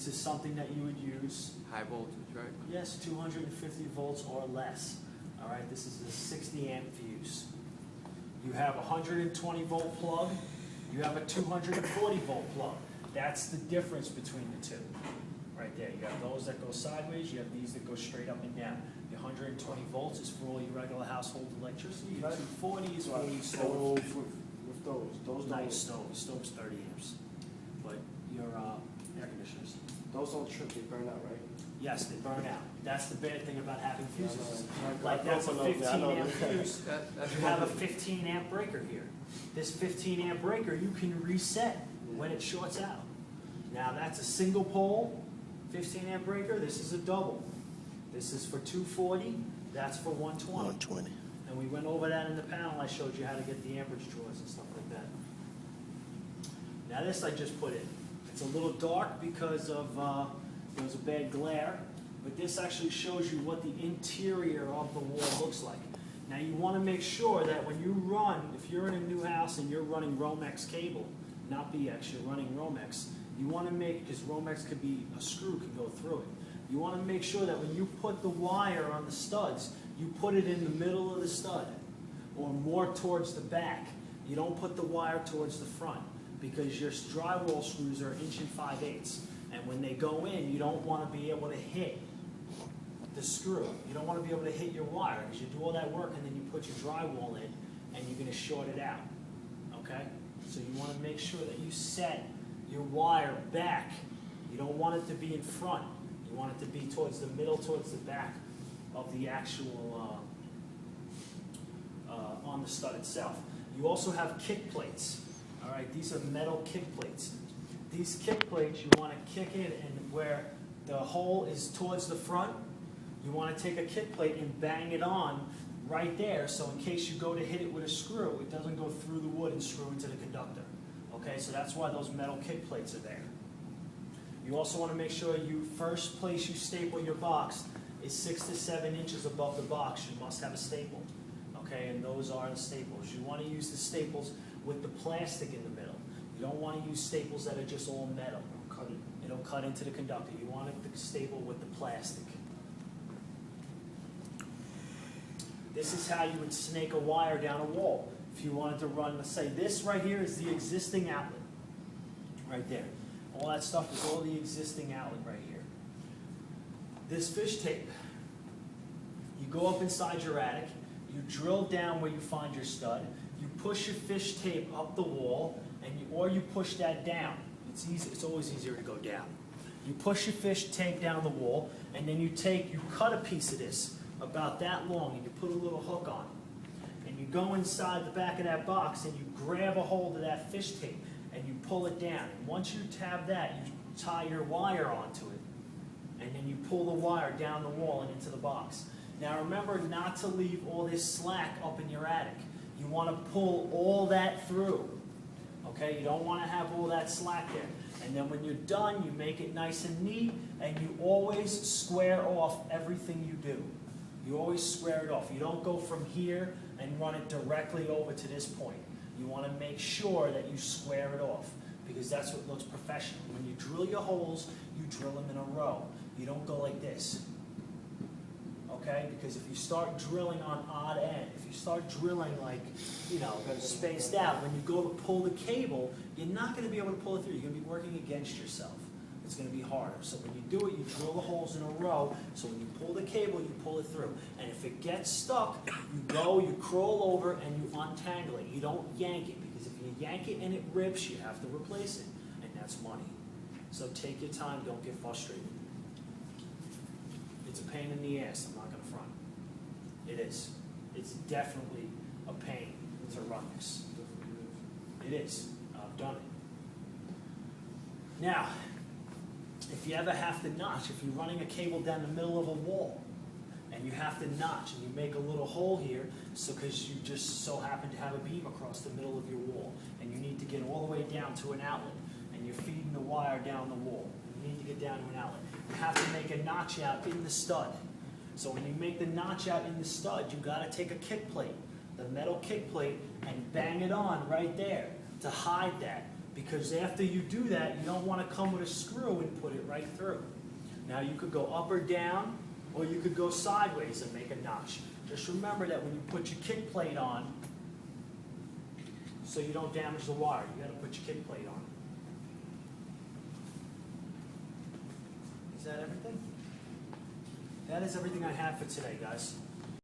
This is something that you would use. High voltage, right? Yes, 250 volts or less. All right, this is a 60 amp fuse. You have a 120 volt plug. You have a 240 volt plug. That's the difference between the two. Right there, you have those that go sideways, you have these that go straight up and down. The 120 volts is for all your regular household electricity. Your 240 is for your stove. With those Not your don't, stove's 30 amps. But your air conditioners. those don't trip, they burn out, right? Yes, they burn out. That's the bad thing about having fuses. I Like that's a know, I 15 know. amp fuse. That's You have a 15 amp breaker here. This 15 amp breaker you can reset when it shorts out. Now that's a single pole 15 amp breaker. This is a double. This is for 240. That's for 120. 120. And we went over that in the panel. I showed you how to get the amperage drawers and stuff like that. Now this I just put in. It's a little dark because of there was a bad glare, but this actually shows you what the interior of the wall looks like. Now you want to make sure that when you run, if you're in a new house and you're running Romex cable, not BX, you're running Romex, you want to make, because Romex could be, a screw can go through it. You want to make sure that when you put the wire on the studs, you put it in the middle of the stud or more towards the back. You don't put the wire towards the front because your drywall screws are 1 5/8 inches. And when they go in, you don't want to be able to hit the screw. You don't want to be able to hit your wire because you do all that work and then you put your drywall in and you're going to short it out. Okay? So you want to make sure that you set your wire back. You don't want it to be in front. You want it to be towards the middle, towards the back of the actual, on the stud itself. You also have kick plates. All right, these are metal kick plates. These kick plates, you want to kick it, and where the hole is towards the front, you want to take a kick plate and bang it on right there, so in case you go to hit it with a screw, it doesn't go through the wood and screw into the conductor. Okay, so that's why those metal kick plates are there. You also want to make sure you first place you staple your box is 6 to 7 inches above the box. You must have a staple. Okay, and those are the staples. You want to use the staples with the plastic in the middle. You don't want to use staples that are just all metal. It'll cut into the conductor. You want it to staple with the plastic. This is how you would snake a wire down a wall. If you wanted to run, let's say this right here is the existing outlet. Right there. All that stuff is all the existing outlet right here. This fish tape. You go up inside your attic, you drill down where you find your stud, you push your fish tape up the wall, or you push that down. It's easy. It's always easier to go down. You push your fish tape down the wall, and then you cut a piece of this about that long, and you put a little hook on it. And you go inside the back of that box, and you grab a hold of that fish tape, and you pull it down. And once you have that, you tie your wire onto it, and then you pull the wire down the wall and into the box. Now remember not to leave all this slack up in your attic. You want to pull all that through. Okay, you don't want to have all that slack there. And then when you're done, you make it nice and neat, and you always square off everything you do. You always square it off. You don't go from here and run it directly over to this point. You want to make sure that you square it off, because that's what looks professional. When you drill your holes, you drill them in a row. You don't go like this. Okay? Because if you start drilling on odd end, if you start drilling like, spaced out, when you go to pull the cable, you're not going to be able to pull it through. You're going to be working against yourself. It's going to be harder. So when you do it, you drill the holes in a row, so when you pull the cable, you pull it through. And if it gets stuck, you crawl over and you untangle it. You don't yank it, because if you yank it and it rips, you have to replace it, and that's money. So take your time, don't get frustrated. It's a pain in the ass, I'm not going to front. It is. It's definitely a pain to run this. It is. I've done it. Now, if you ever have to notch, if you're running a cable down the middle of a wall, and you have to notch, and you make a little hole here, so because you just so happen to have a beam across the middle of your wall, and you need to get all the way down to an outlet, and you're feeding the wire down the wall, you need to get down to an outlet. You have to make a notch out in the stud. So when you make the notch out in the stud, you got to take a kick plate, the metal kick plate, and bang it on right there to hide that. Because after you do that, you don't want to come with a screw and put it right through. Now you could go up or down, or you could go sideways and make a notch. Just remember that when you put your kick plate on, so you don't damage the wire, you got to put your kick plate on. Is that everything? That is everything I have for today, guys.